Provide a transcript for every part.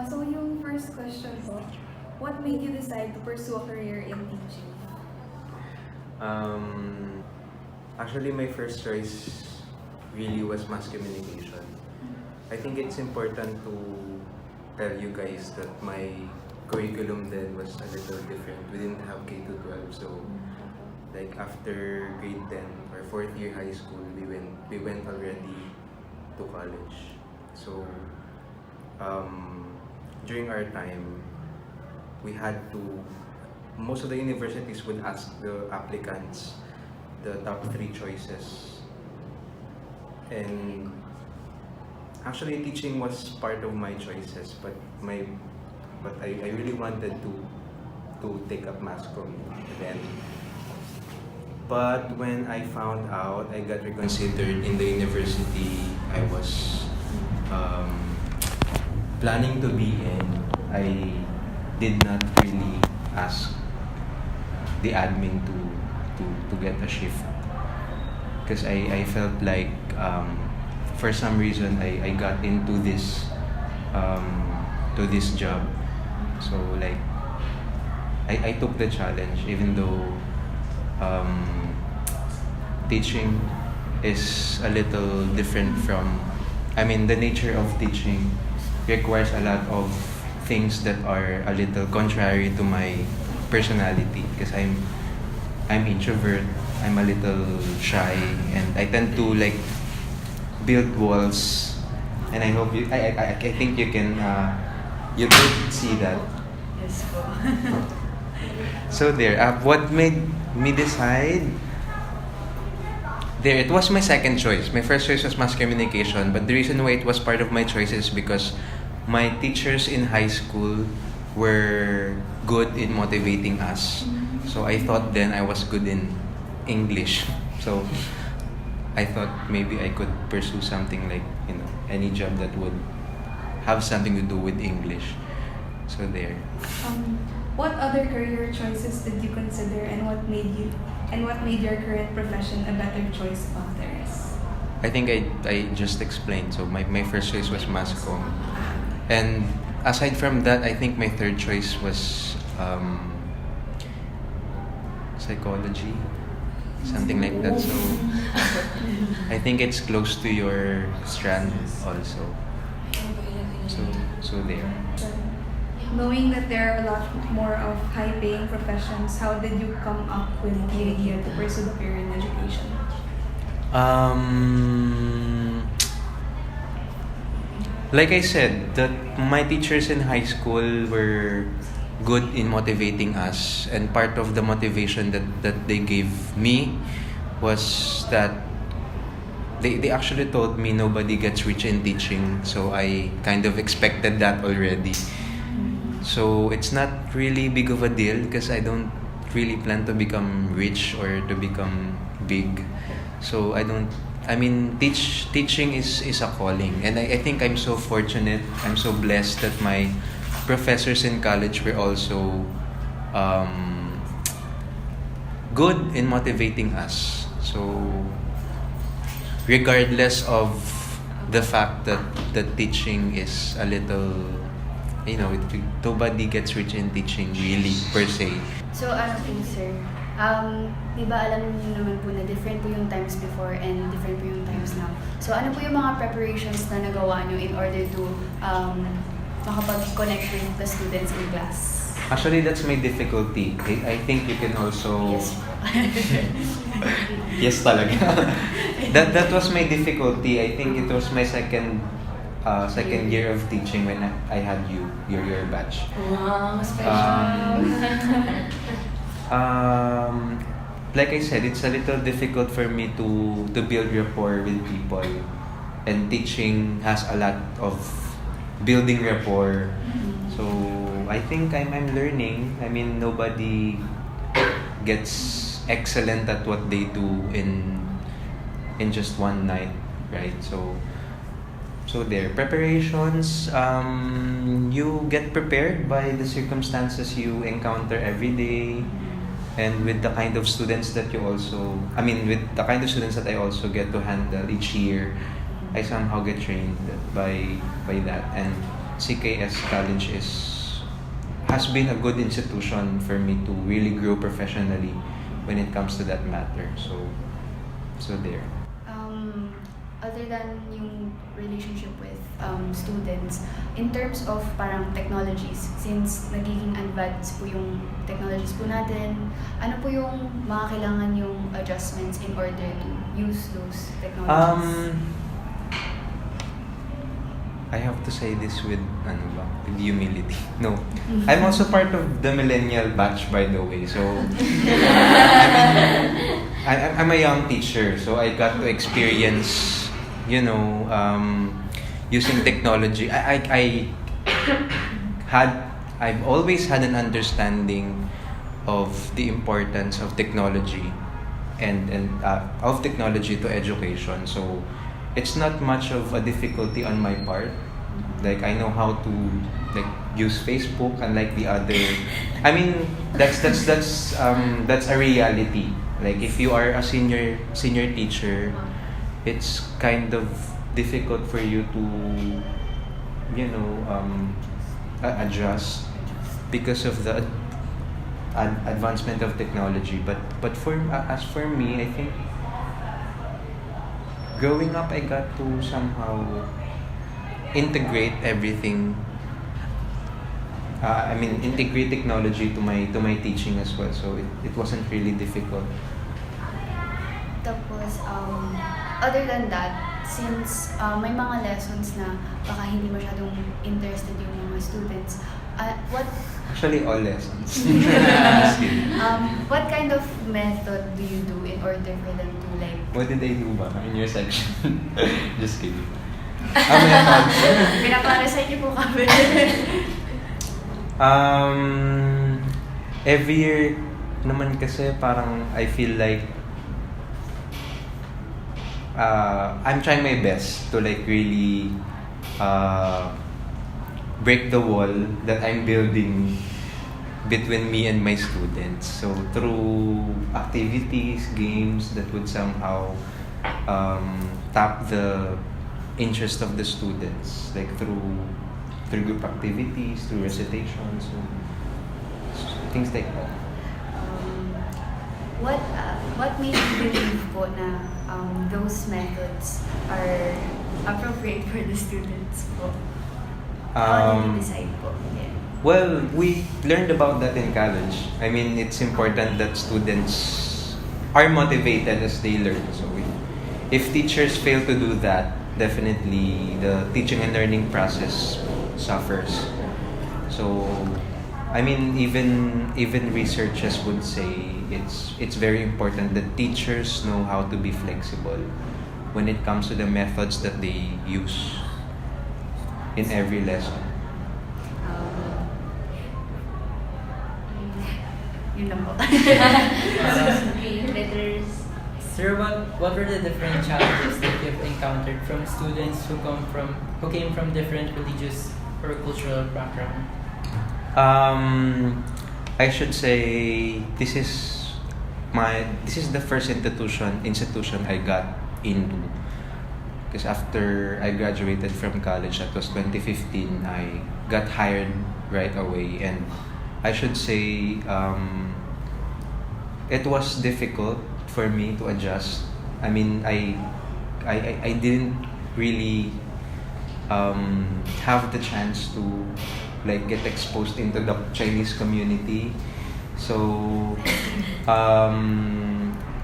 So yung first question po, what made you decide to pursue a career in teaching? Um, Actually, my first choice really was mass communication. I think it's important to tell you guys that my curriculum then was a little different. We didn't have K to 12, so like after grade 10 or fourth year high school, we went already to college. So during our time, we had to, most of the universities would ask the applicants the top three choices. And actually teaching was part of my choices, but I really wanted to take up mass comm then. But when I found out I got reconsidered in the university I was planning to be in, I did not really ask the admin to get a shift because I felt like for some reason I got into this to this job, so like I took the challenge even though teaching is a little different from, I mean, the nature of teaching requires a lot of things that are a little contrary to my personality because I'm introvert, I'm a little shy, and I tend to like build walls, and I hope you I think you can see that. Yes po. So there, what made me decide? There, it was my second choice. My first choice was mass communication, but the reason why it was part of my choice is because my teachers in high school were good in motivating us. So I thought then I was good in English. So I thought maybe I could pursue something like, any job that would have something to do with English. So there. What other career choices did you consider, and what made your current profession a better choice among the rest? I think I just explained. So my first choice was mass comm. And aside from that, I think my third choice was psychology, something like that. So I think it's close to your strand also. So there. Knowing that there are a lot more of high-paying professions, how did you come up with the idea to pursue the career in education? Like I said, that my teachers in high school were good in motivating us, and part of the motivation that they gave me was that they actually told me nobody gets rich in teaching, so I kind of expected that already. So it's not really big of a deal because I don't really plan to become rich or to become big. So teaching is a calling, and I think I'm so fortunate, I'm so blessed that my professors in college were also good in motivating us. So regardless of the fact that teaching is a little, nobody gets rich in teaching really per se. So po sir, di ba alam niyo naman po na different po yung times before and different po yung times now. So ano po yung mga preparations na nagawa niyo in order to makapag-connect with the students in class? Actually, that's my difficulty. I think you can also... Yes. Yes talaga. that was my difficulty. I think it was my second year of teaching when I had your batch. Wow, special. Like I said, it's a little difficult for me to build rapport with people, and teaching has a lot of building rapport. So I think I'm learning. I mean, nobody gets excellent at what they do in just one night, right? So their preparations, you get prepared by the circumstances you encounter every day, and with the kind of students that with the kind of students that I also get to handle each year, I somehow get trained by that. And CKS College has been a good institution for me to really grow professionally when it comes to that matter. So there. Other than yung relationship with students, in terms of parang technologies, since nagiging advanced po yung technologies po natin, ano po yung mga kailangan yung adjustments in order to use those technologies? I have to say this with humility. No. I'm also part of the millennial batch, by the way. So, I'm a young teacher, so I got to experience, using technology. I've always had an understanding of the importance of technology and of technology to education. So, it's not much of a difficulty on my part. Like, I know how to use Facebook, unlike the other. I mean, that's a reality. Like, if you are a senior teacher, it's kind of difficult for you to adjust because of the advancement of technology. But as for me, I think growing up, I got to somehow integrate everything. Integrate technology to my teaching as well. So it wasn't really difficult. Tapos, other than that, since may mga lessons na baka hindi masyadong interested yung mga students, Actually, all lessons. what kind of method do you do in order for them to like... What did they do ba in your section? Just kidding. Pinaparesign niyo po kami. Every year naman kasi parang I feel like I'm trying my best to really break the wall that I'm building between me and my students. So through activities, games that would somehow tap the interest of the students, like through group activities, through recitations, so things like that. What made you believe po na those methods are appropriate for the students po? How did you decide po? Yeah. Well, we learned about that in college. I mean, it's important that students are motivated as they learn. So if teachers fail to do that, definitely the teaching and learning process suffers. So, I mean, even researchers would say it's very important that teachers know how to be flexible when it comes to the methods that they use in every lesson. Yun lang po. Sir, what were the different challenges that you've encountered from students who came from different religious or cultural background? I should say this is the first institution I got into. Because after I graduated from college, that was 2015, I got hired right away, and I should say it was difficult for me to adjust. I mean, I didn't really have the chance to get exposed into the Chinese community, so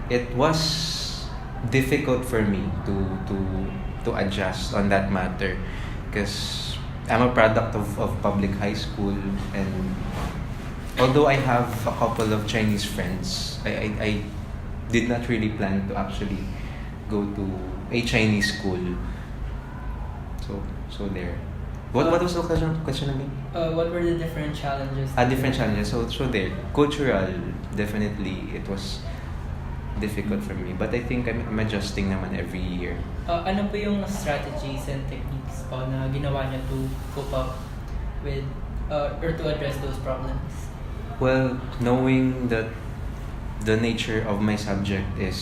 it was difficult for me to adjust on that matter, because I'm a product of public high school, and although I have a couple of Chinese friends, I did not really plan to actually go to a Chinese school. So there. What was the question again? What were the different challenges? Different challenges. So there. Cultural, definitely it was difficult for me. But I think I'm adjusting naman every year. Ano po yung strategies and techniques po na ginawa niyo to cope up with or to address those problems? Well, knowing that the nature of my subject is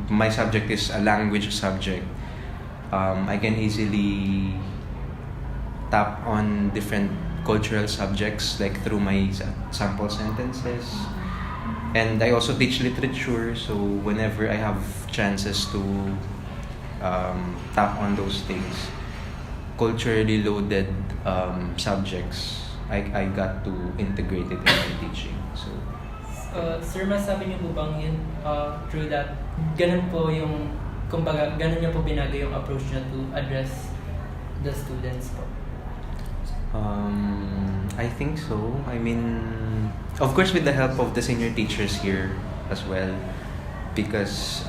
my subject is a language subject, I can easily tap on different cultural subjects like through my sample sentences. And I also teach literature, so whenever I have chances to tap on those things, culturally loaded subjects, I got to integrate it in my teaching. So, Sir, masabi niyo po bang yun, through that, ganun po yung, kumbaga, ganun niyo po binago yung approach niyo to address the students po? I think so. I mean, of course, with the help of the senior teachers here as well, because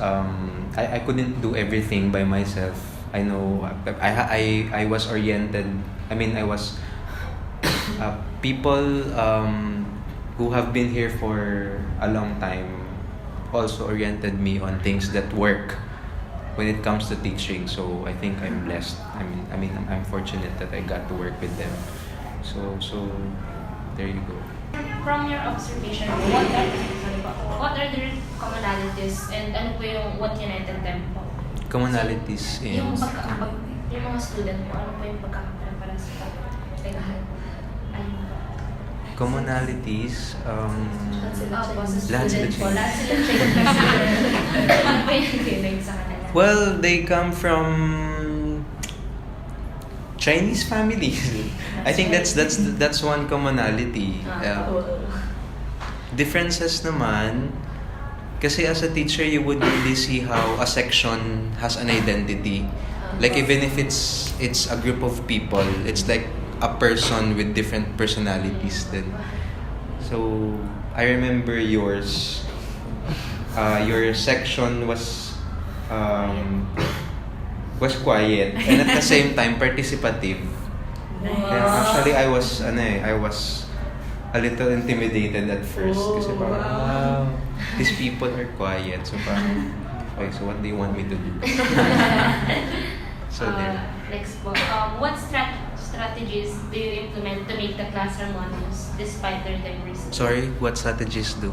I couldn't do everything by myself. I know I was oriented. I mean, I was people who have been here for a long time also oriented me on things that work when it comes to teaching. So I think I'm blessed. I mean I'm fortunate that I got to work with them. So there you go. From your observation, what are the commonalities and ano po yung what united them po? Commonalities in Yung mga student po, ano po yung pagkakaparang sa commonalities. Lahat sila change. Ano po yung feeling sa kanila? Well, they come from Chinese families. I think that's one commonality. Differences naman, kasi as a teacher, you would really see how a section has an identity. Like even if it's a group of people, it's like a person with different personalities then. So I remember yours. Your section was quiet and at the same time participative. Yeah, actually I was a little intimidated at first kasi parang these people are quiet, so parang okay, so what do you want me to do? So there. Next po, what strategies do you implement to make the class harmonious despite their diversity? Sorry, what strategies do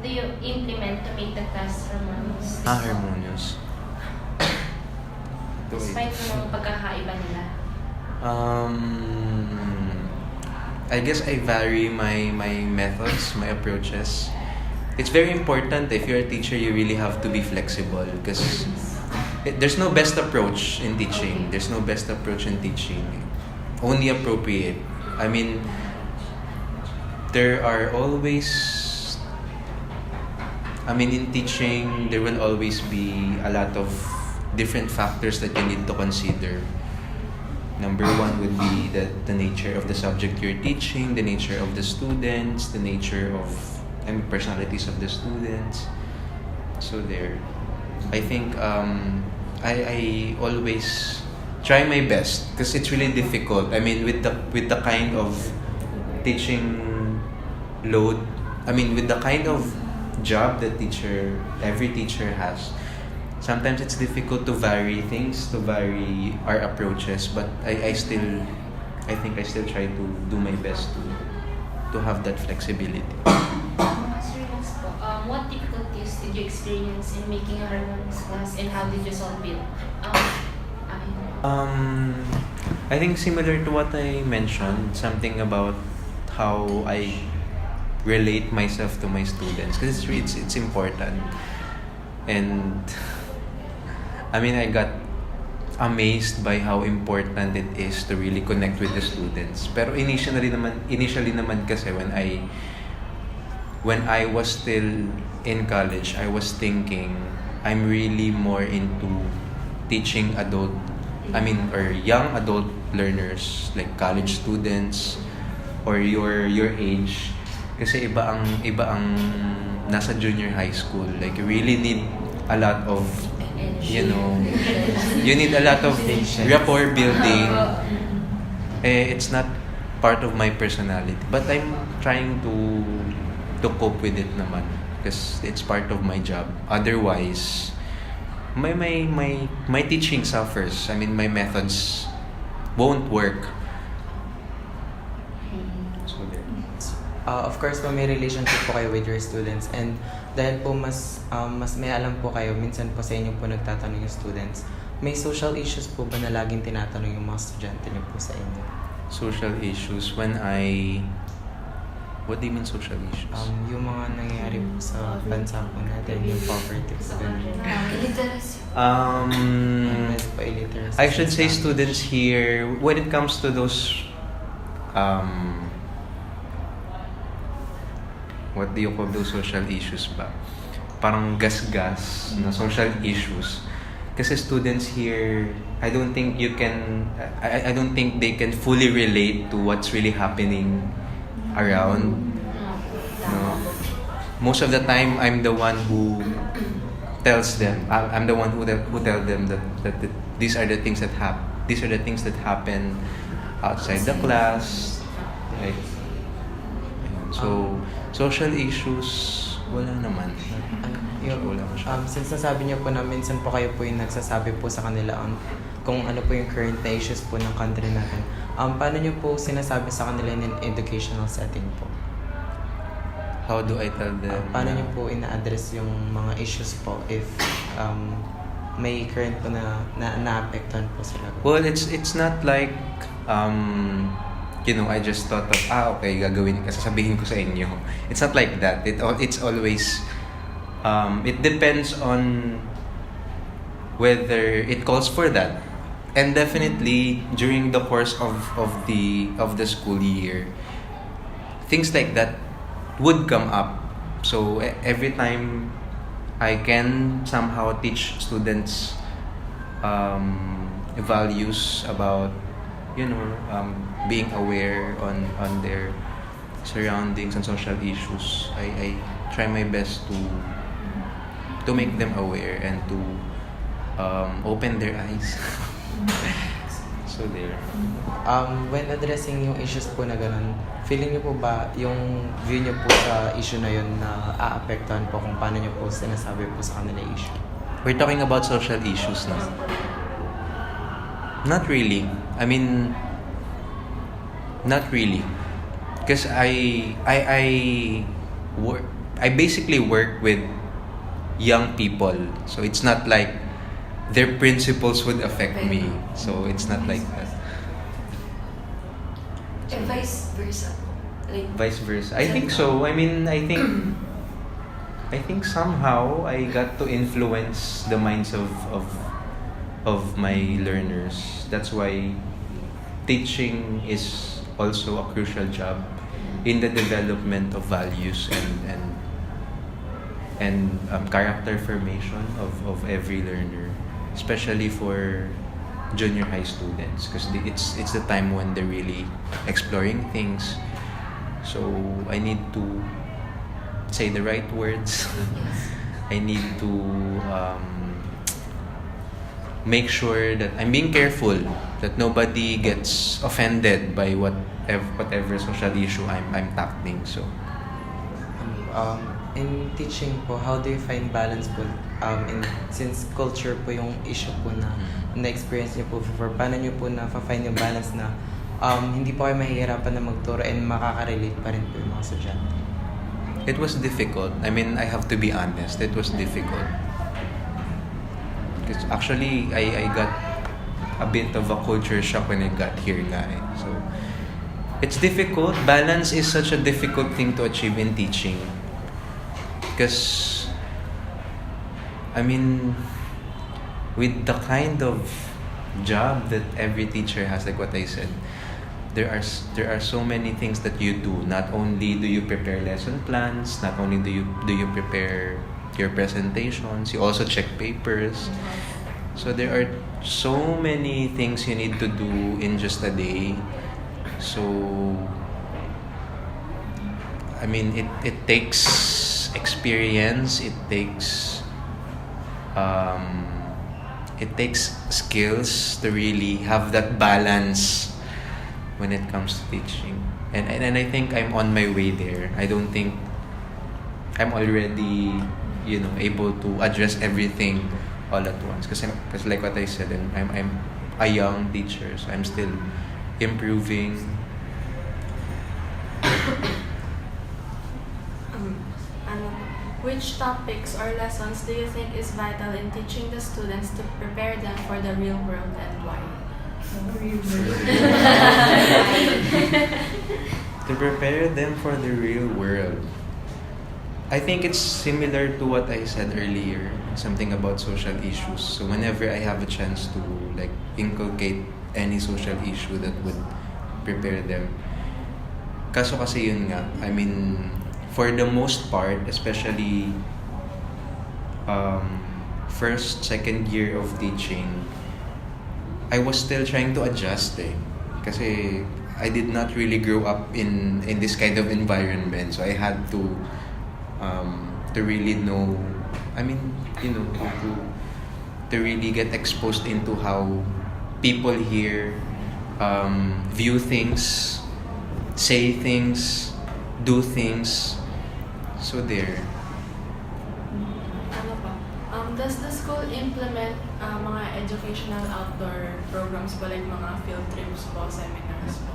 you implement to make the class harmonious? harmonious? Despite ng pagkakaiba nila. I guess I vary my methods, my approaches. It's very important if you're a teacher, you really have to be flexible because there's no best approach in teaching. There's no best approach in teaching. Only appropriate. I mean, there are always, in teaching, there will always be a lot of different factors that you need to consider. Number one would be the nature of the subject you're teaching, the nature of the students, the nature of personalities of the students. So there, I think I always try my best because it's really difficult. I mean, with the kind of teaching load, with the kind of job that every teacher has. Sometimes it's difficult to vary things, to vary our approaches, but I still try to do my best to have that flexibility. Sir, next po, what difficulties did you experience in making a harmonious class and how did you solve it? I think similar to what I mentioned, something about how I relate myself to my students, because it's important. And I got amazed by how important it is to really connect with the students. Pero initially naman kasi when I was still in college, I was thinking I'm really more into teaching young adult learners like college students or your age. Kasi iba ang nasa junior high school. Like you really need a lot of you need a lot of rapport building. It's not part of my personality, but I'm trying to cope with it naman because it's part of my job. Otherwise, my teaching suffers. My methods won't work. So there. Of course po, may relationship po kayo with your students, and dahil po mas may alam po kayo, minsan po sa inyo po nagtatanong yung students, may social issues po ba na laging tinatanong yung mga estudyante niyo po sa inyo? Social issues when I... What do you mean social issues? Yung mga nangyayari po sa bansa po natin, yung poverty po. Illiteracy. Mas pa illiteracy. I should say students here, when it comes to those, what do you call those social issues ba? Parang gas-gas na social issues. Kasi students here, I don't think you can, I don't think they can fully relate to what's really happening around. No? Most of the time, I'm the one who tells them. I'm the one who tell them that these are the things that happen outside the class. Right? So social issues, wala naman. Wala masyado. Since nasabi niyo po na minsan po kayo po yung nagsasabi po sa kanila kung ano po yung current na issues po ng country natin. Paano niyo po sinasabi sa kanila in an educational setting po? How do I tell them? Paano niyo po ina-address yung mga issues po if may current po na naapektuhan po sila? Well, it's not like I just thought of okay, gagawin kasi sabihin ko sa inyo. It's not like that. It's always it depends on whether it calls for that. And definitely during the course of the school year, things like that would come up. So every time I can somehow teach students values about being aware on their surroundings and social issues, I try my best to make them aware and to open their eyes. So there. When addressing yung issues po na ganun, feeling niyo po ba yung view niyo po sa issue na yun na aapektuhan po kung paano niyo po sinasabi po sa kanila issue? We're talking about social issues now. Not really. I mean, not really. Because I basically work with young people. So it's not like their principles would affect me. So it's not like that. And vice versa. Like, Vice versa. I think so. I mean, I think somehow I got to influence the minds of my learners. That's why teaching is also a crucial job in the development of values and character formation of every learner, especially for junior high students, because it's the time when they're really exploring things. So I need to say the right words. I need to make sure that I'm being careful that nobody gets offended by whatever social issue I'm tackling. So in teaching po, how do you find balance po since culture po yung issue po na experience niyo po before, paano niyo po na-find yung balance na hindi po kayo mahihirapan na magturo and makaka-relate pa rin po yung mga estudyante? it was difficult. I mean, I have to be honest. It was difficult. Because actually, I got a bit of a culture shock when I got here, guys. So, it's difficult. Balance is such a difficult thing to achieve in teaching. Because, I mean, with the kind of job that every teacher has, like what I said, there are so many things that you do. Not only do you prepare lesson plans, not only do you prepare your presentations, you also check papers. So there are so many things you need to do in just a day. So I mean, it takes experience, it takes skills to really have that balance when it comes to teaching. And I think I'm on my way there. I don't think I'm already, able to address everything all at once. Because like what I said, I'm a young teacher, so I'm still improving. Which topics or lessons do you think is vital in teaching the students to prepare them for the real world, and why? To prepare them for the real world. I think it's similar to what I said earlier, something about social issues. So whenever I have a chance to like inculcate any social issue that would prepare them. Kaso kasi yun nga, I mean, for the most part, especially first, second year of teaching, I was still trying to adjust Kasi I did not really grow up in this kind of environment. So I had to really know, I mean, you know, to really get exposed into how people here view things, say things, do things. So there. Ano pa? Does the school implement mga educational outdoor programs po, like mga field trips po, seminars po?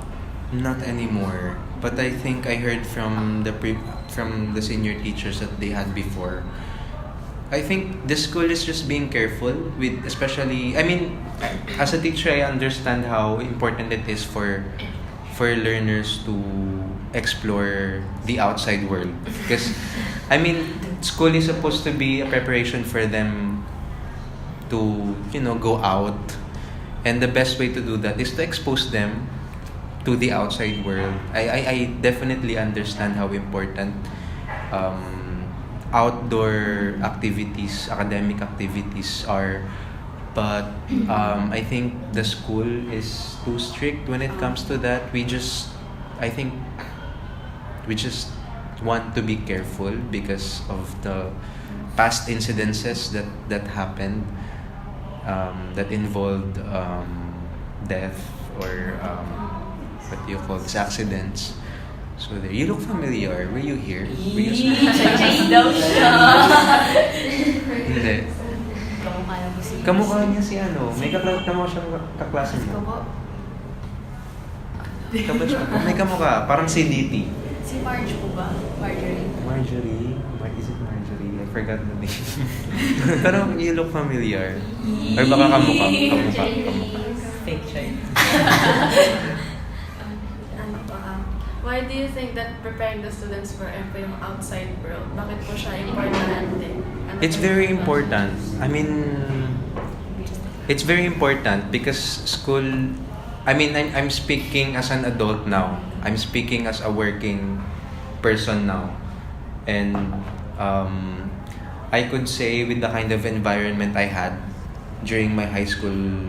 Not anymore. But I think I heard from the senior teachers that they had before. I think the school is just being careful with, especially, I mean, as a teacher, I understand how important it is for learners to explore the outside world. Because, I mean, school is supposed to be a preparation for them to, you know, go out. And the best way to do that is to expose them to the outside world. I definitely understand how important outdoor activities, academic activities are, but I think the school is too strict when it comes to that. I think we just want to be careful because of the past incidences that happened that involved death or what do you call this, accidents. So there, you look familiar. Were you here? Were you Hindi. Kamukha niya si ano. May kamukha siyang kaklase mo. Kabatch mo. May kamukha. Parang si DT. Si Marge po ba? Marjorie. Is it Marjorie? I forgot the name. Pero you look familiar. Or baka kamukha. Fake child. Why do you think that preparing the students for yung outside world, bakit po siya importante? It's very important. I mean, it's very important because school, I mean, I'm speaking as an adult now. I'm speaking as a working person now. And I could say with the kind of environment I had during my high school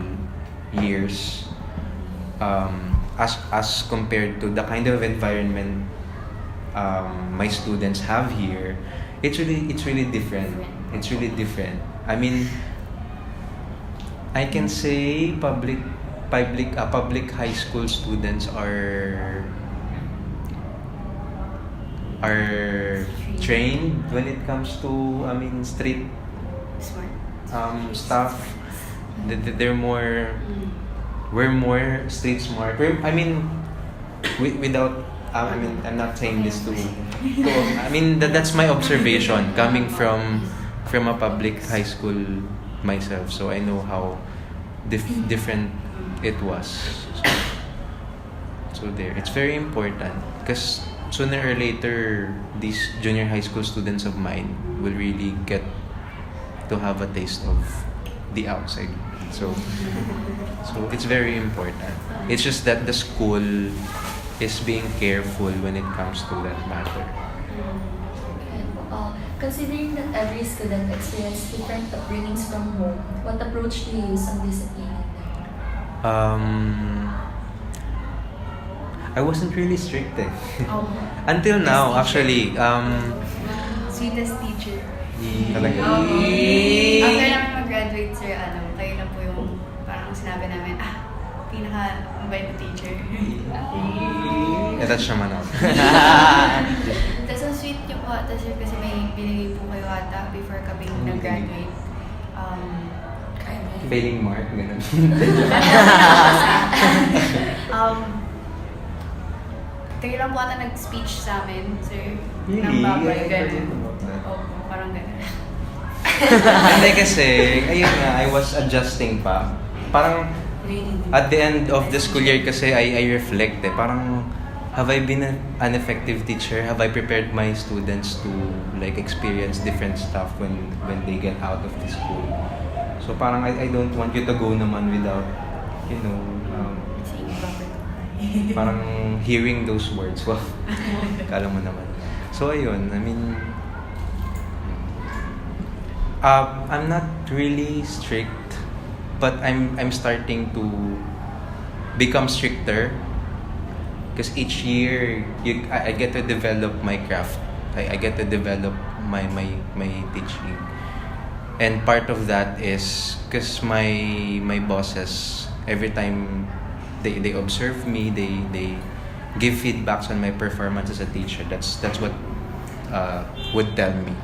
years, as compared to the kind of environment my students have here, it's really different. It's really different. I mean, I can say public high school students are trained when it comes to, I mean, street stuff. They're more. We're more street smart. I mean, without. I mean, I'm not saying this to I mean, that's my observation coming from a public high school myself. So I know how different it was. So there, it's very important because sooner or later, these junior high school students of mine will really get to have a taste of the outside. So it's very important. It's just that the school is being careful when it comes to that matter. Considering that every student experiences different upbringings from home, what approach do you use on disciplining them? I wasn't really strict Oh. until now, actually. Sweetest teacher. Talaga. After namin mag-graduate, sir, kayo na po yung parang sinabi namin, pinaka-mabait na teacher. Touch naman ako. Tapos ang sweet niyo po ata, sir, kasi may binigay po kayo ata before kami nag-graduate. Failing mark, gano'n. Kayo lang po ata nag-speech sa amin, sir. Really? Ng babay, I gano'n. forget about that. Opo, parang gano'n. Hindi kasi, ayun nga, I was adjusting pa. Parang Really? At the end of the school year kasi I reflect parang have I been an effective teacher? Have I prepared my students to like experience different stuff when they get out of the school? So parang I don't want you to go naman without, you know, parang hearing those words. Wow, kala mo naman. So ayun, I mean, I'm not really strict, but I'm starting to become stricter because each year I get to develop my craft. I get to develop my teaching, and part of that is because my bosses, every time they observe me, they give feedbacks on my performance as a teacher. That's what would tell me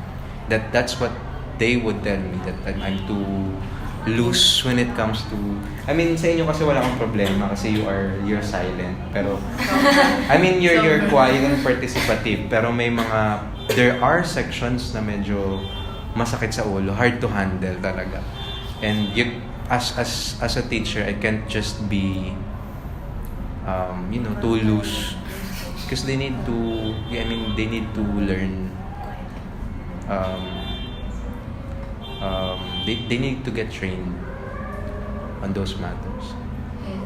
that's what they would tell me, that I'm too loose when it comes to, I mean, sa inyo kasi wala akong problema kasi you're silent, pero I mean you're quiet and participative, pero there are sections na medyo masakit sa ulo, hard to handle talaga, and you as a teacher I can't just be too loose because they need to learn, they need to get trained on those matters. Okay.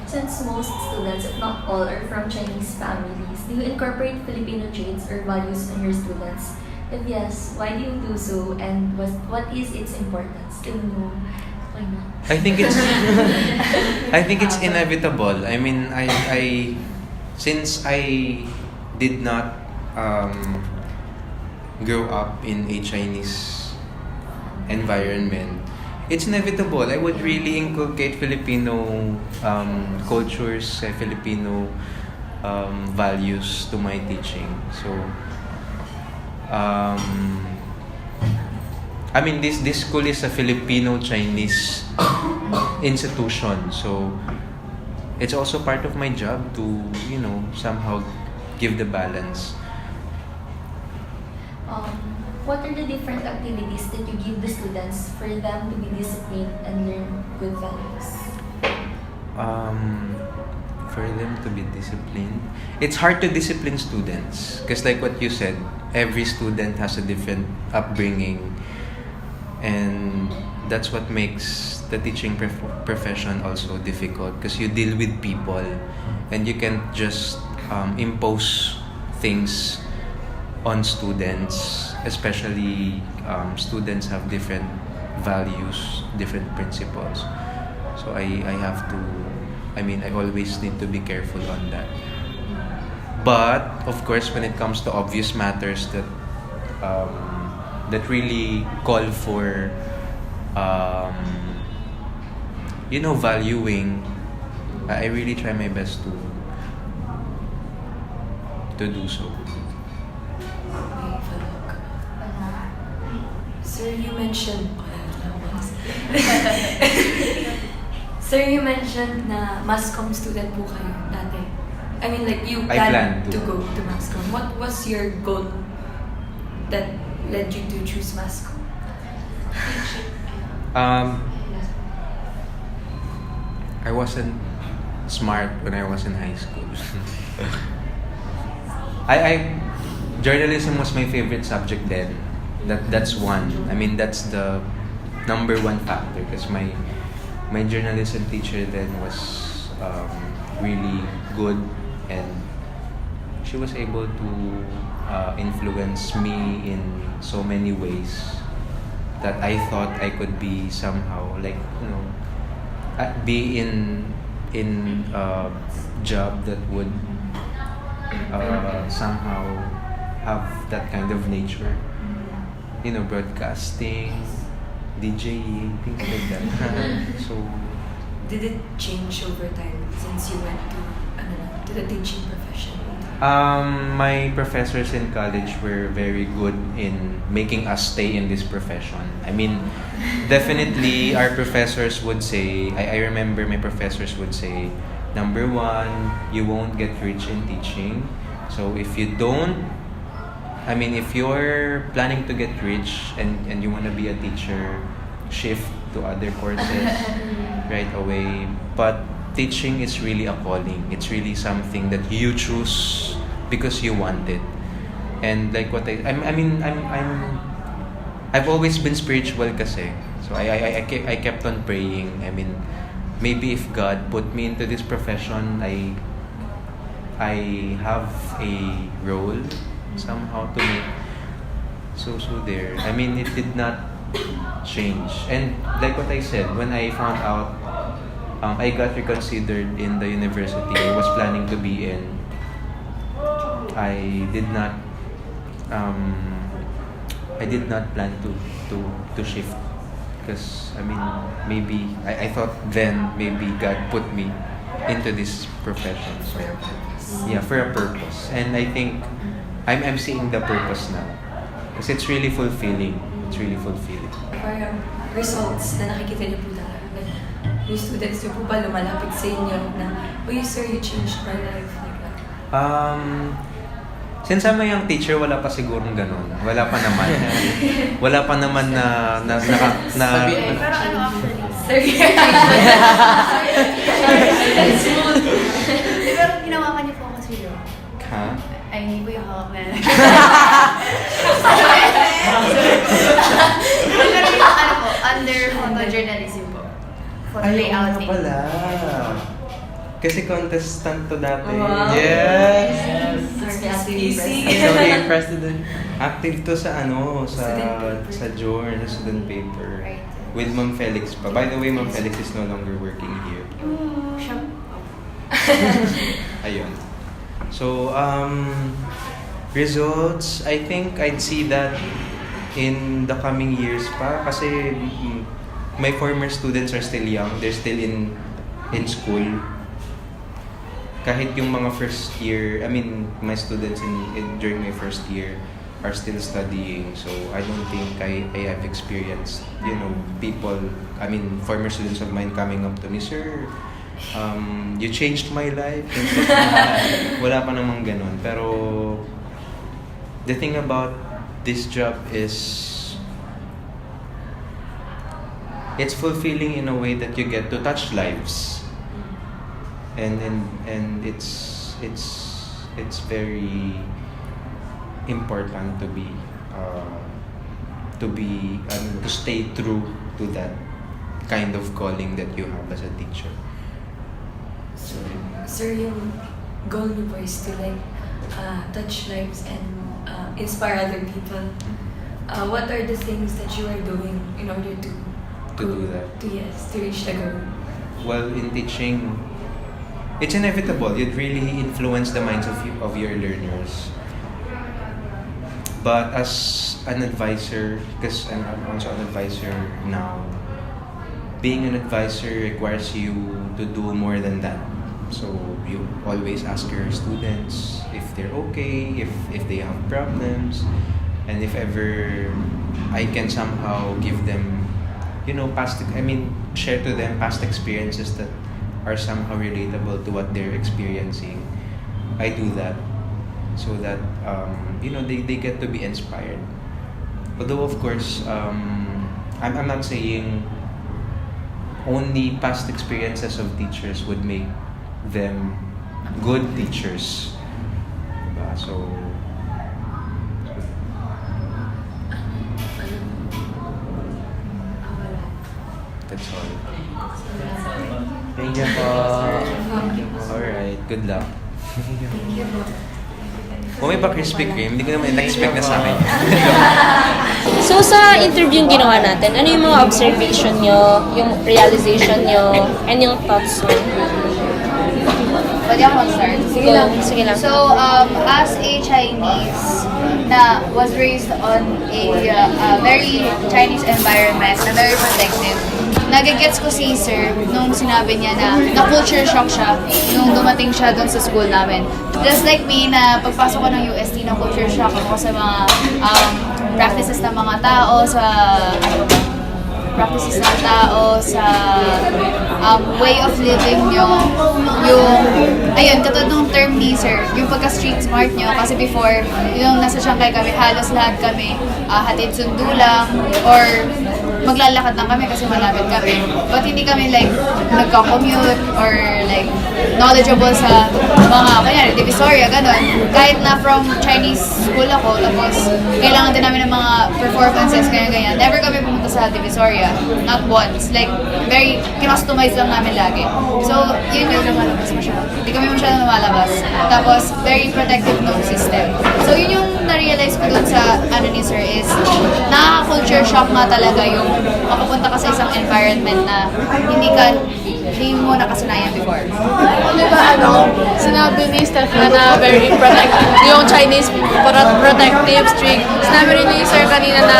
Since most students, if not all, are from Chinese families, do you incorporate Filipino traits or values in your students? If yes, why do you do so, and what is its importance? Can you why not? I think it's inevitable. I mean, I since I did not grow up in a Chinese environment, it's inevitable. I would really inculcate Filipino cultures, Filipino values to my teaching. So, I mean, this school is a Filipino-Chinese institution. So, it's also part of my job to, somehow give the balance. What are the different activities that you give the students for them to be disciplined and learn good values? For them to be disciplined, it's hard to discipline students because, like what you said, every student has a different upbringing, and that's what makes the teaching profession also difficult because you deal with people and you can't just impose things on students, especially students have different values, different principles. So I have to, I always need to be careful on that. But of course, when it comes to obvious matters that really call for valuing, I really try my best to do so. Sir, you mentioned Sir, you mentioned na MASCOM student po kayo dati. I mean, like, you planned to go to MASCOM. What was your goal that led you to choose MASCOM? I wasn't smart when I was in high school. Journalism was my favorite subject then. That's one. I mean, that's the number one factor because my journalism teacher then was really good, and she was able to influence me in so many ways that I thought I could be somehow be in a job that would somehow have that kind of nature. Broadcasting, DJing, things like that. So, did it change over time since you went to the teaching profession? My professors in college were very good in making us stay in this profession. I mean, definitely our professors would say, I remember my professors would say, number one, you won't get rich in teaching. So if you're planning to get rich and you want to be a teacher, shift to other courses. right away. But teaching is really a calling. It's really something that you choose because you want it. And like what I've always been spiritual kasi. So I kept on praying. I mean, maybe if God put me into this profession, I have a role somehow to make. So there. I mean, it did not change. And like what I said, when I found out I got reconsidered in the university I was planning to be in, I did not plan to shift, because I mean, maybe I thought then maybe God put me into this profession. So yeah, for a purpose. And I think I'm seeing the purpose now, because it's really fulfilling. It's really fulfilling. Parang results na nakikita niyo po talaga. Like, yung students niyo po ba lumalapit sa inyo na, oh, sir, you changed my life, like that? Since I'm a young teacher, wala pa sigurong ganun. Wala pa naman. Wala pa naman na Pero ano actually? Sir, Pero ginawa ka niyo po ako Cyro. Ha? Ay, hindi po yung hawak na. Pero yung ano po, under photojournalism po. Photo layouting. pala. Kasi contestant to dati. Wow. Yes! Easy. Sorry, President. Active to sa sa Student paper. journal, sa student paper. Right. With Ma'am Felix pa. By the way, Ma'am Felix is no longer working here. Siya. Ayun. So, results, I think I'd see that in the coming years pa. Kasi my former students are still young. They're still in school. Kahit yung mga first year, I mean, my students during my first year are still studying. So, I don't think I have experienced, people, I mean, former students of mine coming up to me, "Sir, you changed my life." Wala pa namang ganun. Pero, the thing about this job is, it's fulfilling in a way that you get to touch lives. And it's very important to stay true to that kind of calling that you have as a teacher. So, Sir, yung goal niyo po is to touch lives and inspire other people. What are the things that you are doing in order to do that. To reach the goal? Well, in teaching, it's inevitable. You'd really influence the minds of your learners. But as an advisor, because I'm also an advisor now, being an advisor requires you to do more than that. So you always ask your students if they're okay, if they have problems, and if ever I can somehow give them, share to them past experiences that are somehow relatable to what they're experiencing. I do that so that they get to be inspired. Although of course I'm not saying only past experiences of teachers would make them good teachers. Diba? So that's all. Thank you po. Alright, good luck. Kung may pa Krispy Kreme, hindi ko naman na-expect na sa akin. So sa interview yung ginawa natin, ano yung mga observation nyo, yung realization nyo, and yung thoughts nyo? Pwede ako mag-start? Sige lang. So, as a Chinese na was raised on a very Chinese environment, na very protective, nagigets ko si Sir nung sinabi niya na culture shock siya nung dumating siya doon sa school namin. Just like me, na pagpasok ko ng UST, na culture shock ako sa mga practices ng mga tao, sa way of living nyo, katulad ng term ni Sir, yung pagka-street smart nyo, kasi before, yung nasa Shanghai kami, halos lahat kami hatid sundo lang, or maglalakad lang kami kasi malapit kami. But hindi kami like nagko-commute or like knowledgeable sa mga, kanyari, Divisoria, gano'n. Kahit na from Chinese school ako, tapos kailangan din namin ng mga performances, ganyan. Never kami pumunta sa Divisoria. Not once. Like, very, kinostomize lang namin lagi. So, yun yung lumalabas masyado. Hindi kami masyado lumalabas. Tapos, very protective note system. So, yun yung na-realize ko dun sa ano ni Sir is, nakaka-culture shock nga talaga yung makapunta ka sa isang environment na hindi mo nakasanayan before. Di ba sinabi ni Stefan na very protective, yung Chinese protective, strict. Sinabi rin ni Sir kanina na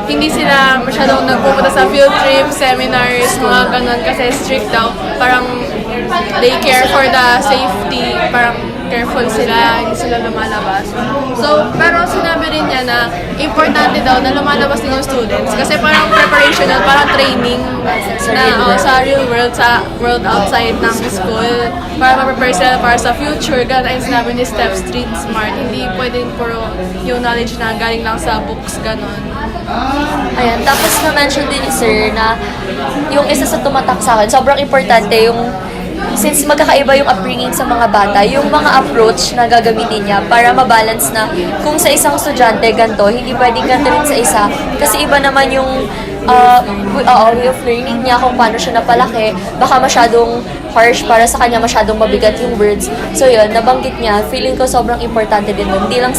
hindi sila masyadong nagpupunta sa field trips, seminars, mga ganun kasi strict daw. Parang they care for the safety, parang careful sila, hindi sila lumalabas. So, pero sinabi rin niya na importante daw na lumalabas din yung students kasi parang preparational, parang training na sa real world, sa world outside ng school para ma-prepare sila para sa future. Ganun yung sinabi ni Steph, street smart. Hindi pwedeng puro yung knowledge na galing lang sa books, ganun. Ayan, tapos na-mention din ni Sir na yung isa sa tumatak sa akin, sobrang importante yung since magkakaiba yung upbringing sa mga bata, yung mga approach na gagamitin niya para mabalance na kung sa isang estudyante ganito, hindi pwedeng ganito rin sa isa. Kasi iba naman yung way of learning niya kung paano siya napalaki. Baka masyadong harsh para sa kanya, masyadong mabigat yung words. So yun, nabanggit niya, feeling ko sobrang importante din dun. Hindi lang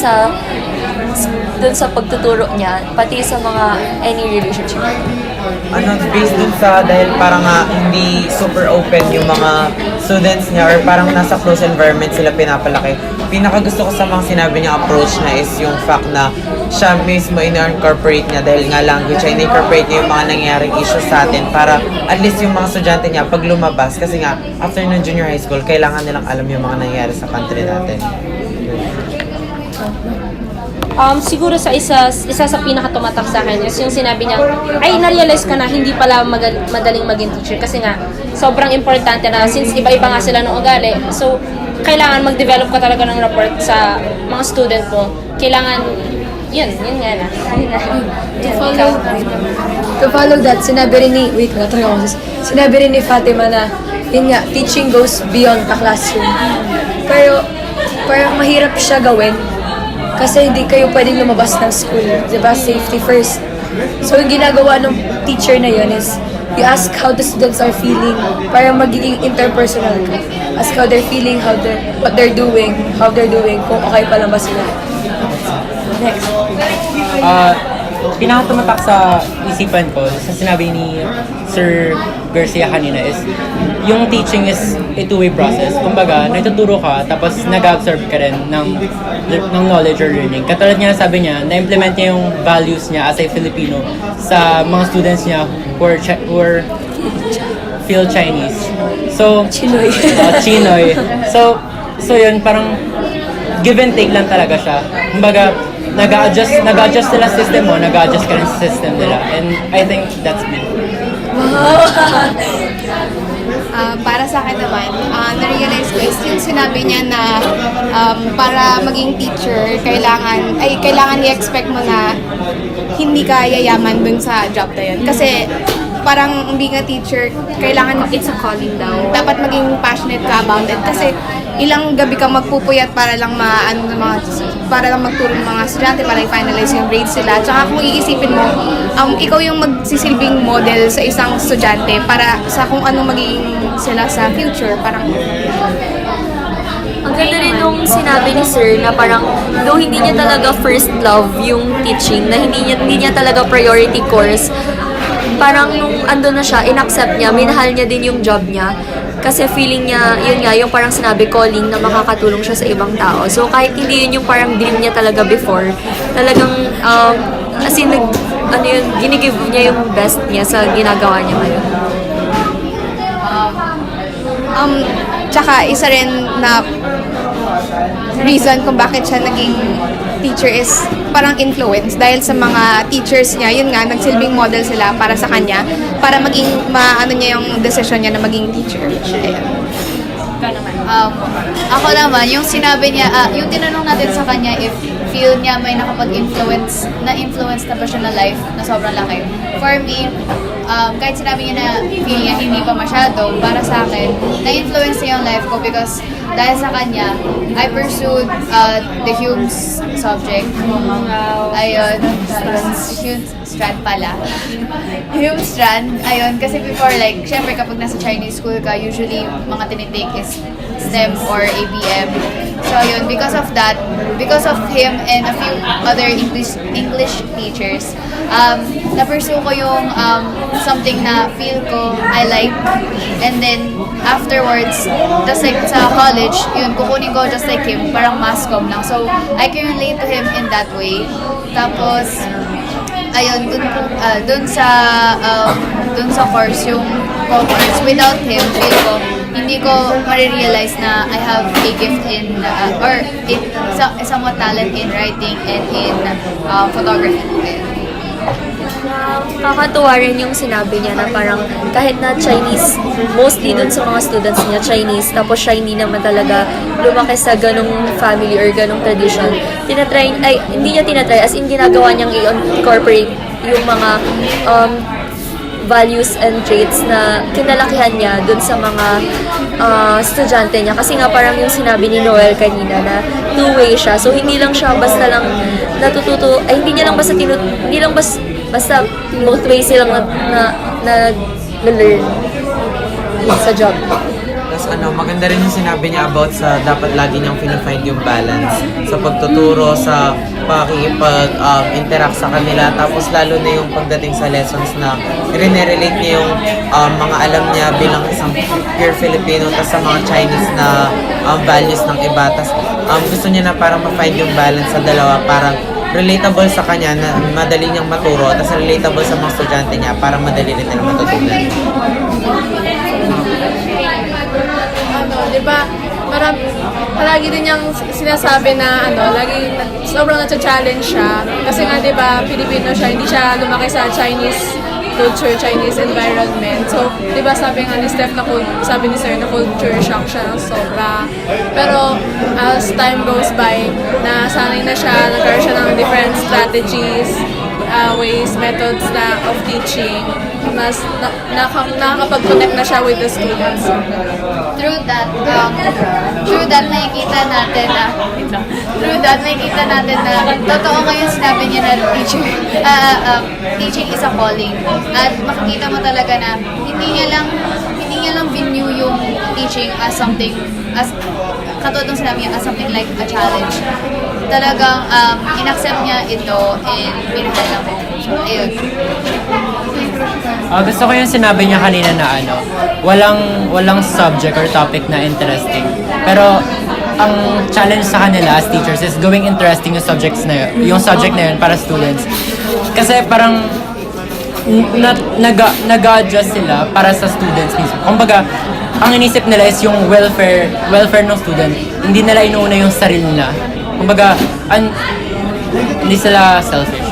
dun sa pagtuturo niya, pati sa mga any relationship. Based dun sa, dahil parang hindi super open yung mga students niya or parang nasa close environment sila pinapalaki. Pinakagusto ko sa mga sinabi niya approach na is yung fact na siya mismo in-incorporate niya dahil nga language siya, in-incorporate niya yung mga nangyayaring issues sa atin para at least yung mga estudyante niya pag lumabas kasi nga after ng junior high school, kailangan nilang alam yung mga nangyayari sa country natin. Siguro sa isa sa pinakatumatak sa akin is yung sinabi niya, ay na-realize ka na hindi pala madaling maging teacher kasi nga sobrang importante na since iba-iba nga sila ng ugali. So, kailangan mag-develop ka talaga ng rapport sa mga student mo. Kailangan, yun nga na. To follow that, sinabi rin ni Fatima na, yun nga, teaching goes beyond the classroom. Pero, parang mahirap siya gawin. Kasi hindi kayo pwedeng lumabas ng school. Diba? Safety first. So, yung ginagawa ng teacher na yun is, you ask how the students are feeling para magiging interpersonal ka. Ask how they're feeling, what they're doing, kung okay pa lang ba sila. Next. Pinakatumatak sa isipan ko sa sinabi ni Sir Garcia kanina is yung teaching is a two-way process. Kumbaga, nagtuturo ka tapos nag-absorb ka rin ng knowledge or learning. Katulad niya, sabi niya, na-implement niya yung values niya as a Filipino sa mga students niya who are feel Chinese. So, Chinoy. Chinoy. So yun, parang give and take lang talaga siya. Kumbaga, nag-adjust nila system mo, nag-adjust ka rin sa system nila. And I think that's me. Para sa akin naman, na-realize ko is yung sinabi niya na para maging teacher, kailangan i-expect mo na hindi ka yayaman dun sa job na yun. Kasi parang being a teacher, kailangan it's a calling daw. Dapat maging passionate ka about it. Kasi ilang gabi kang magpupuyat para lang magturo ng mga estudyante para i-finalize yung grades sila. Tsaka kung iisipin mo, ikaw yung magsisilbing model sa isang estudyante para sa kung ano magiging sila sa future. Parang ang ganda rin nung sinabi ni Sir na parang though hindi niya talaga first love yung teaching, na hindi niya talaga priority course, parang nung ando na siya, in-accept niya, minahal niya din yung job niya. Kasi feeling niya, yun nga, yung parang sinabi, calling na makakatulong siya sa ibang tao. So, kahit hindi yun yung parang dream niya talaga before, talagang, as in, ginigive niya yung best niya sa ginagawa niya ngayon. Tsaka, isa rin na reason kung bakit siya naging teacher is parang influence dahil sa mga teachers niya, yun nga, nagsilbing model sila para sa kanya para maging, niya yung decision niya na maging teacher. Ayan. Ikaw naman. Ako naman, yung sinabi niya, yung tinanong natin sa kanya if feel niya may na-influence na ba siya na life na sobrang laki. For me, kahit sinabi niya na feel niya hindi pa masyado, para sa akin, na-influence niya yung life ko because dahil sa kanya, I pursued the Hume's subject. Ayun, Hume Strand pala. Hume Strand, ayun, kasi before like, syempre kapag nasa Chinese school ka, usually mga tinitake is STEM or ABM. So ayun, because of that, because of him and a few other English teachers, na-pursue ko yung something na feel ko I like. And then, afterwards, just like sa college, yun, kukunin ko just like him, parang mass comm lang. So, I can relate to him in that way. Tapos, ayun, dun sa course, yung commerce, without him, feel ko, hindi ko marirealize na I have a gift in, somewhat talent in writing and in photography. Kakatuwa rin yung sinabi niya na parang kahit na Chinese, mostly dun sa mga students niya, Chinese, tapos siya hindi naman talaga lumaki sa ganong family or ganong tradition. Hindi niya tinatry, as in ginagawa niyang i-incorporate yung mga values and traits na kinalakihan niya dun sa mga estudyante niya. Kasi nga parang yung sinabi ni Noel kanina na two-way siya. So hindi lang siya basta lang natututo, hindi niya lang basta both ways silang na-learn sa job. Tapos maganda rin yung sinabi niya about sa dapat lagi niyang fina-find yung balance sa pagtuturo, sa pakikipag-interact sa kanila, tapos lalo na yung pagdating sa lessons na rinirelate niya yung mga alam niya bilang isang pure Filipino, tapos sa mga Chinese na values ng iba. Tapos gusto niya na parang ma-find yung balance sa dalawa, parang relatable sa kanya na madali niyang maturo, tapos relatable sa mga estudyante niya para madali rin nila matutunan. Diba, palagi din niyang sinasabi na lagi sobrang na-challenge siya. Kasi nga diba, Filipino siya, hindi siya lumaki sa Chinese culture, Chinese environment. So, diba sabi nga ni Steph sabi ni Sir na culture shock siya ng sobra. Pero as time goes by, nasanay na siya, nagkaroon siya ng different strategies, ways, methods of teaching. Mas nakakapag-connect na siya with the students. Through that makikita natin na totoo ngayon sinabi niya na teaching is a calling. At makikita mo talaga na hindi niya lang view yung teaching as something, as katulad ng sinabi niya, as something like a challenge. Talagang inaccept niya ito and pinagdala mo. So, ayun. Gusto ko yung sinabi niya kanina na walang subject or topic na interesting. Pero ang challenge sa kanila as teachers is going interesting yung subject na yun para students. Kasi parang nag-adjust sila para sa students mismo. Kumbaga, ang inisip nila is yung welfare ng student. Hindi nila inuuna yung sarili nila. Kumbaga, hindi sila selfish.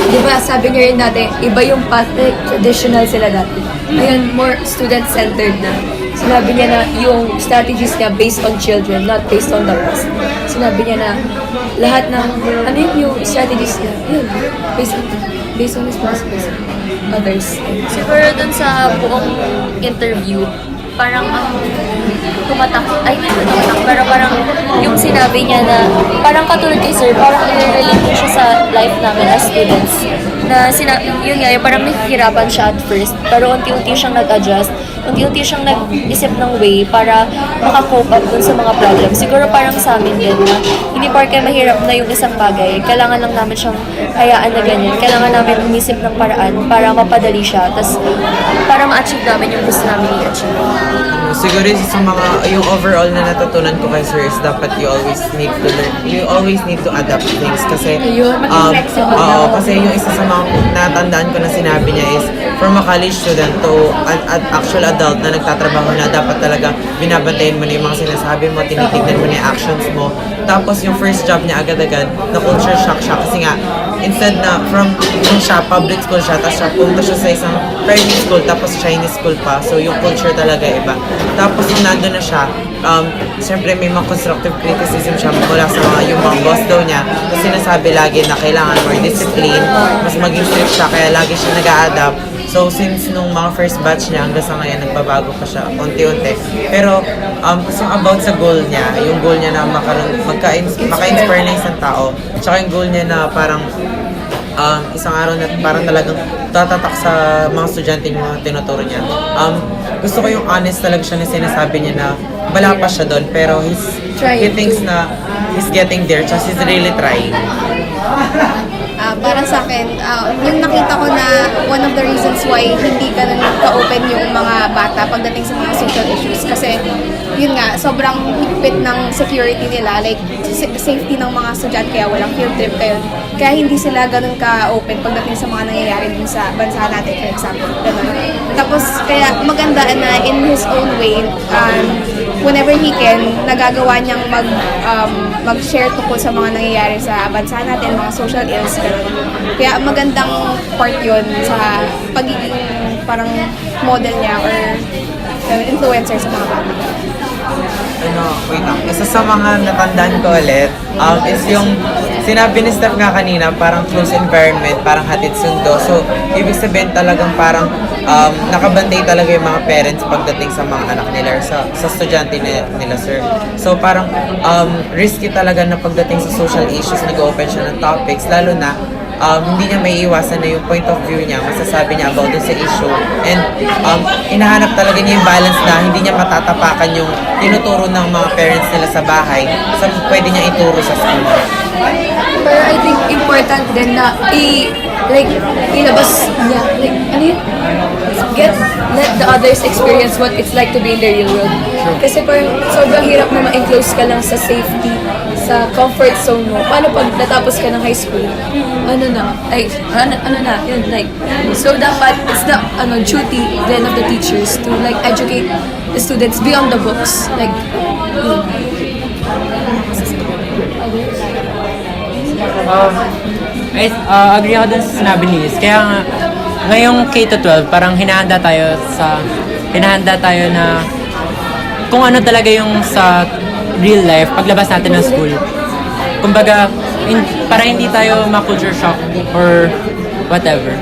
Diba, sabi niyo rin natin, iba yung path, traditional sila dati. Ngayon, more student-centered na. Sinabi niya na yung strategies niya based on children, not based on the rest. Sinabi niya na lahat ng, yung strategies niya, yun, based on responsibilities others. Siguro dun sa buong interview, parang ang pero parang yung sinabi niya na parang katulad kay Sir, parang i-relate din siya sa life namin as students. Na yun nga, parang nahihirapan siya at first, pero unti-unti siyang nag-adjust, unti-unti siyang nag-isip ng way para makakope up dun sa mga problems. Siguro parang sa amin din na hindi porke mahirap na yung isang bagay, kailangan lang namin siyang hayaan na ganyan. Kailangan namin umisip ng paraan para mapadali siya, tas para ma-achieve namin yung gusto namin i-achieve. Siguro sa yung overall na natutunan ko kay Sir is dapat you always need to learn, you always need to adapt things kasi kasi yung isa sa mga natandaan ko na sinabi niya is from a college student to an actual adult na nagtatrabaho na, dapat talaga binabantayan mo na yung mga sinasabi mo, tinitignan mo na yung actions mo. Tapos yung first job niya agad-agad na culture shock siya kasi nga instead na from yung siya, public school siya, tapos siya punta siya sa isang private school, tapos Chinese school pa. So yung culture talaga iba. Tapos nung nandun na siya, siyempre may mga constructive criticism siya mula sa yung mga boss daw niya. Kasi sinasabi lagi na kailangan more discipline, mas maging strict siya, kaya lagi siya nag-a-adapt. So since nung mga first batch niya hanggang sa ngayon nagbabago pa siya unti-unti. Pero kasi about sa goal niya, yung goal niya na maka-inspire na isang tao, tsaka yung goal niya na parang isang araw na parang talagang tatatak sa mga estudyante yung mga tinuturo niya. Gusto ko yung honest talaga siya na sinasabi niya na wala pa siya doon, pero he thinks na he's getting there, just he's really trying. Para sa akin, yung nakita ko na one of the reasons why hindi ganun ka-open yung mga bata pagdating sa mga social issues. Kasi, yun nga, sobrang higpit ng security nila, like safety ng mga estudyante, kaya walang field trip kayo. Kaya hindi sila ganun ka-open pagdating sa mga nangyayari dun sa bansa natin, for example. Ganun. Tapos, kaya maganda na in his own way, whenever he can, nagagawa niyang mag-share tungkol sa mga nangyayari sa bansa natin, mga social ills, ganun. Kaya magandang part yun sa pagiging parang model niya or influencer sa mga bata. Wait lang. Isa sa mga natandaan ko ulit is yung sinabi ni Steph nga kanina, parang close environment, parang hatid sundo. So, ibig sabihin talagang parang nakabantay talaga yung mga parents pagdating sa mga anak nila or sa estudyante nila, sir. So, parang risky talaga na pagdating sa social issues, nag-open siya ng topics, lalo na hindi niya may iwasan na yung point of view niya, masasabi niya about dun sa issue. And hinahanap talaga niya yung balance na hindi niya matatapakan yung tinuturo ng mga parents nila sa bahay sa pwede niya ituro sa school. Pero I think important din na ilabas niya. Like, ano yun? Let the others experience what it's like to be in the real world. Kasi parang sobrang hirap na ma-enclose ka lang sa safety, sa comfort zone mo. Paano pag natapos ka ng high school? Ano na? Yun, like, so dapat, it's the duty then of the teachers to like educate the students beyond the books. Like, agree ako dun sa sinabi ni Liz. Kaya nga, ngayong K-12, parang hinahanda tayo na kung ano talaga yung sa real life, paglabas natin ng school. Kumbaga, para hindi tayo ma-culture shock or whatever.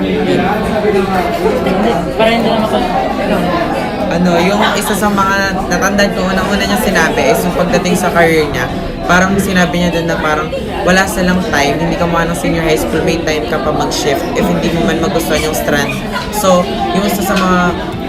Para hindi na yung isa sa mga natandaan ko, unang-una niya sinabi is yung pagdating sa career niya, parang sinabi niya doon na parang wala silang time, hindi ka mukha ng senior high school, may time ka pa mag-shift if hindi mo man magustuhan yung strand. So, yung isa sa mga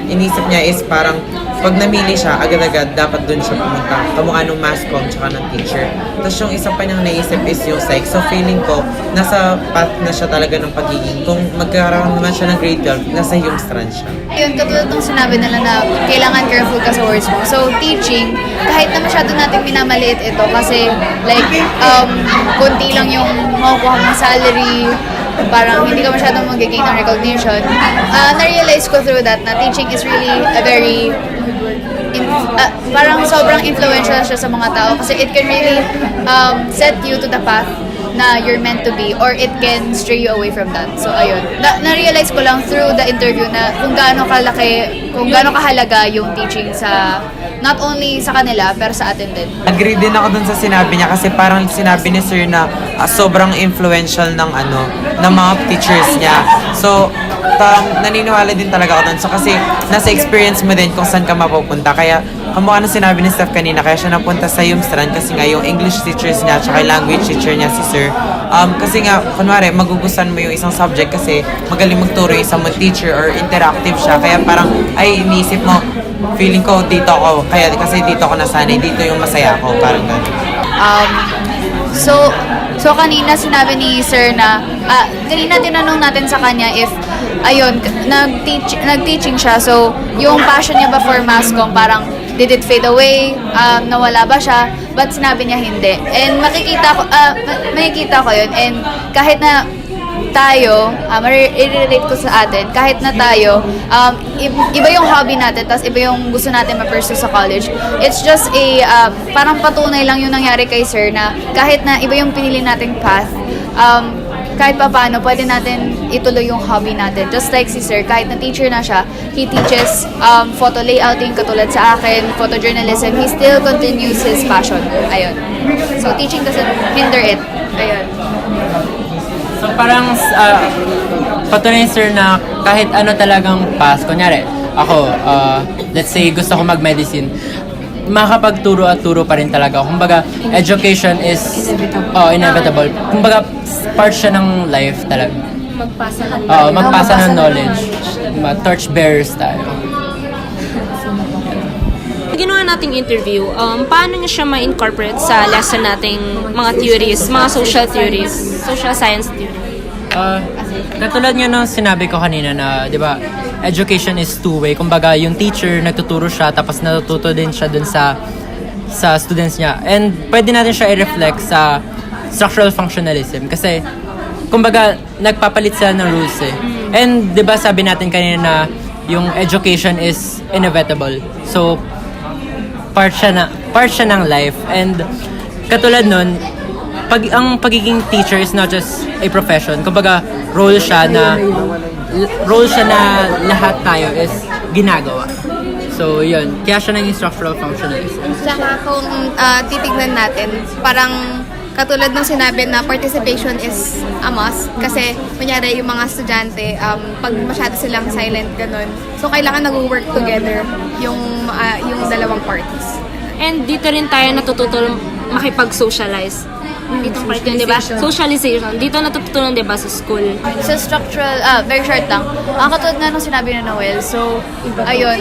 inisip niya is parang pag namili siya, agad-agad dapat dun siya pumunta. Kamukha ng mass-com tsaka ng teacher. Tapos yung isa pa niyang naisip is yung psych. So feeling ko, nasa path na siya talaga ng pagiging. Kung magkakaroon naman siya ng grade 12, nasa yung strand siya. Yun, katulad ng sinabi nila na kailangan careful ka sa words mo. So teaching, kahit na masyado natin minamaliit ito kasi like, konti lang yung makukuha mong salary, parang hindi ka masyadong mag-gain ng recognition. Na-realize ko through that na teaching is really a very parang sobrang influential siya sa mga tao kasi it can really set you to the path na you're meant to be or it can stray you away from that. So ayun, na-realize ko lang through the interview na kung gaano kahalaga yung teaching sa not only sa kanila pero sa atin din. Agree din ako dun sa sinabi niya kasi parang sinabi ni sir na sobrang influential ng mga teachers niya. So naniniwala din talaga ako dun. So kasi nasa experience mo din kung saan ka mapupunta. Kaya kamukha na sinabi ni Steph kanina, kaya siya napunta sa Strand kasi nga yung English teachers niya at language teacher niya si sir. Kasi nga, kunwari, magugustuhan mo yung isang subject kasi magaling magturo yung isang teacher or interactive siya. Kaya parang, iniisip mo, feeling ko dito ako, kaya kasi dito ako nasanay, dito yung masaya ako, parang gano'n. So kanina sinabi ni sir na, kanina tinanong natin sa kanya if, ayun, nag-teaching siya. So, yung passion niya ba for mass-com, parang, did it fade away? Nawala ba siya? But sinabi niya hindi. And makikita ko yun. And kahit na tayo, i-relate ko sa atin, kahit na tayo, iba yung hobby natin, tapos iba yung gusto natin ma-pursue sa college. It's just parang patunay lang yung nangyari kay sir na kahit na iba yung pinili nating path, kahit pa paano, pwede natin ituloy yung hobby natin. Just like si Sir, kahit na teacher na siya, he teaches photo layouting katulad sa akin, photojournalism, he still continues his passion. Ayun. So, teaching doesn't hinder it. Ayun. So parang patuloy sir na kahit ano talagang pass, kunyari, ako, let's say gusto ko mag-medicine, makakapagturo at turo pa rin talaga. Kumbaga, education is inevitable. Kumbaga, part siya ng life talaga. Magpasa ng knowledge. Torch bearers tayo. Ginawa nating interview, paano niya siya ma-incorporate sa lesson nating mga theories, mga social theories, social science theory? Katulad nga nung sinabi ko kanina na, di ba, education is two-way. Kumbaga, yung teacher, nagtuturo siya, tapos natututo din siya dun sa students niya. And pwede natin siya i-reflect sa structural functionalism. Kasi, kumbaga, nagpapalit sila ng rules eh. And, di ba, sabi natin kanina na yung education is inevitable. So, part siya ng life. And, katulad nun, ang pagiging teacher is not just a profession. Kumbaga, role siya na lahat tayo is ginagawa. So, yun. Kaya siya naging structural functionalist. Saka kung titignan natin, parang katulad ng sinabi na participation is a must. Kasi, kunyari, yung mga estudyante, pag masyado silang silent, ganun. So, kailangan nag-work together yung dalawang parties. And dito rin tayo natututo makipag-socialize. Dito part yun, di ba? Socialization. Dito natututunan, di ba, sa school? Sa structural, very short lang. Katulad nga nung sinabi ni Noel, so, ayun,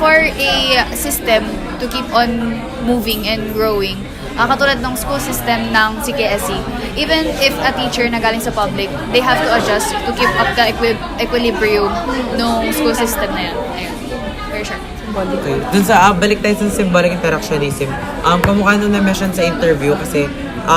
for a system to keep on moving and growing, katulad ng school system ng CKSE, even if a teacher na galing sa public, they have to adjust to keep up the equilibrium ng school system na yun. Ayun. Very short. Okay. Dun sa, balik tayo sa symbolic interactionism. Kamukha nung na-mention sa interview kasi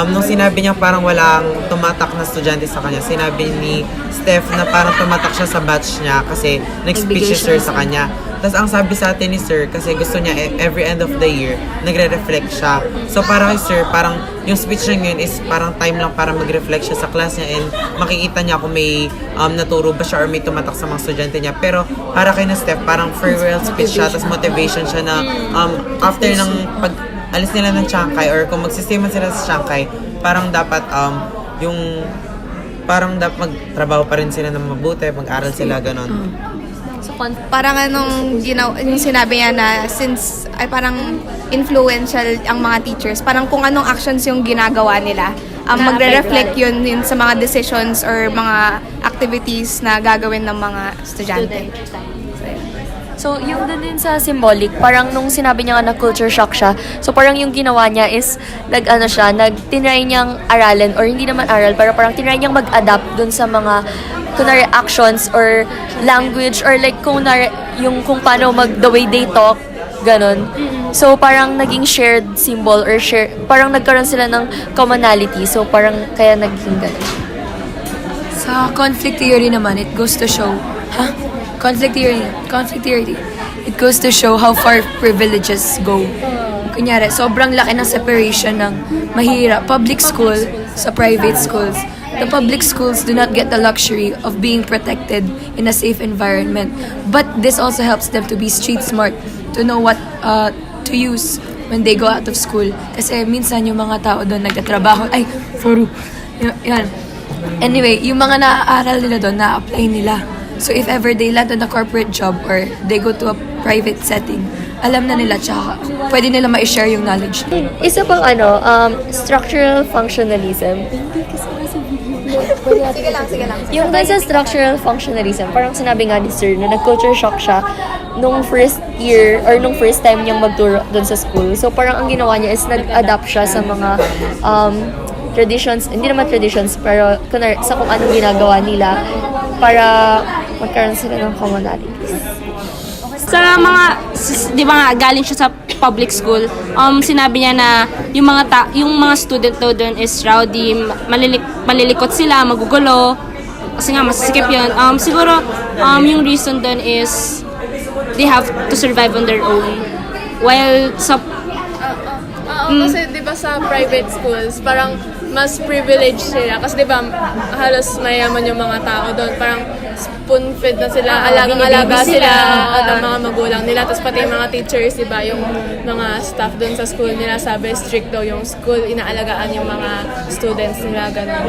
nung sinabi niya parang walang tumatak na estudyante sa kanya, sinabi ni Steph na parang tumatak siya sa batch niya kasi nag-speech si Sir sa kanya. Tapos ang sabi sa atin ni Sir, kasi gusto niya every end of the year, nagre-reflect siya. So para kay Sir, parang yung speech niya yun is parang time lang para mag-reflect siya sa class niya and makikita niya kung may naturo ba siya or may tumatak sa mga estudyante niya. Pero para kay na Steph, parang farewell speech siya, tapos motivation siya na after ng alis nila ng Chiangkai or kung magsistay man sila sa Chiangkai, parang dapat dapat magtrabaho pa rin sila ng mabuti, mag-aral sila, ganon. So, parang yung sinabi niya na since ay parang influential ang mga teachers, parang kung anong actions yung ginagawa nila, magre-reflect yun sa mga decisions or mga activities na gagawin ng mga estudyante. So, yung dun din sa symbolic, parang nung sinabi niya nga na culture shock siya, so parang yung ginawa niya is, tinry niyang aralin, or hindi naman aral, pero parang tinry niyang mag-adapt dun sa mga, kunwari, actions or language, or like, kung paano the way they talk, ganon. So, parang naging shared symbol, or parang nagkaroon sila ng commonality, so parang kaya naging ganon. Sa conflict theory naman, it goes to show, Conflict theory. It goes to show how far privileges go. Kunyari, sobrang laki ng separation ng mahirap public school sa private schools. The public schools do not get the luxury of being protected in a safe environment. But this also helps them to be street smart, to know what to use when they go out of school. Kasi minsan yung mga tao doon nagtatrabaho. Yan. Anyway, yung mga naaaral nila doon, na-apply nila. So if ever they land on a corporate job or they go to a private setting, alam na nila, tsaka pwede nila ma-share yung knowledge. Isa pang structural functionalism. Sige lang. Yung dun sa structural functionalism, parang sinabi nga ni Sir na nag-culture shock siya nung first year or nung first time niyang magturo dun sa school. So parang ang ginawa niya is nag-adapt siya sa mga traditions, hindi naman traditions, pero sa kung anong ginagawa nila para magkaroon sila ng commonalities. Sa mga, di ba nga, galing siya sa public school, sinabi niya na yung mga student daw doon is rowdy, malilikot sila, magugulo, kasi nga masisikip yun. Siguro, yung reason doon is they have to survive on their own. While sa kasi di ba sa private schools, parang mas privileged sila. Kasi di ba, halos mayaman yung mga tao doon. Parang spoon-fed na sila, alagang-alaga sila at mga magulang nila. Tapos pati yung mga teachers, di ba, yung mga staff doon sa school nila, sabi strict daw yung school, inaalagaan yung mga students nila, ganun.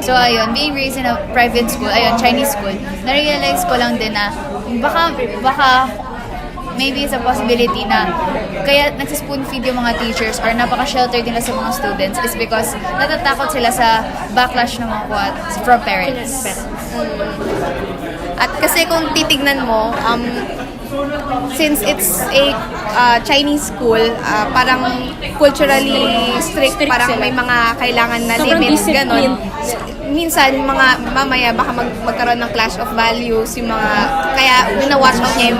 So ayun, being raised in a private school, ayun, Chinese school, na-realize ko lang din na baka maybe it's a possibility na kaya nagsispoon feed yung mga teachers or napaka-sheltered nila sa mga students is because natatakot sila sa backlash ng mga from parents. At kasi kung titignan mo, since it's a Chinese school, parang culturally strict, parang may mga kailangan na limits, ganon. Minsan, mga mamaya baka magkaroon ng clash of values, yung mga, kaya wina-watch out niya yung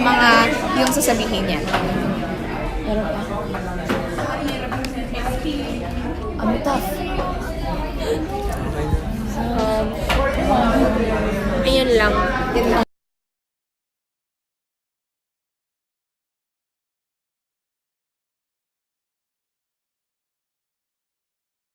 mga yung sasabihin niya. Tough. Ayun lang.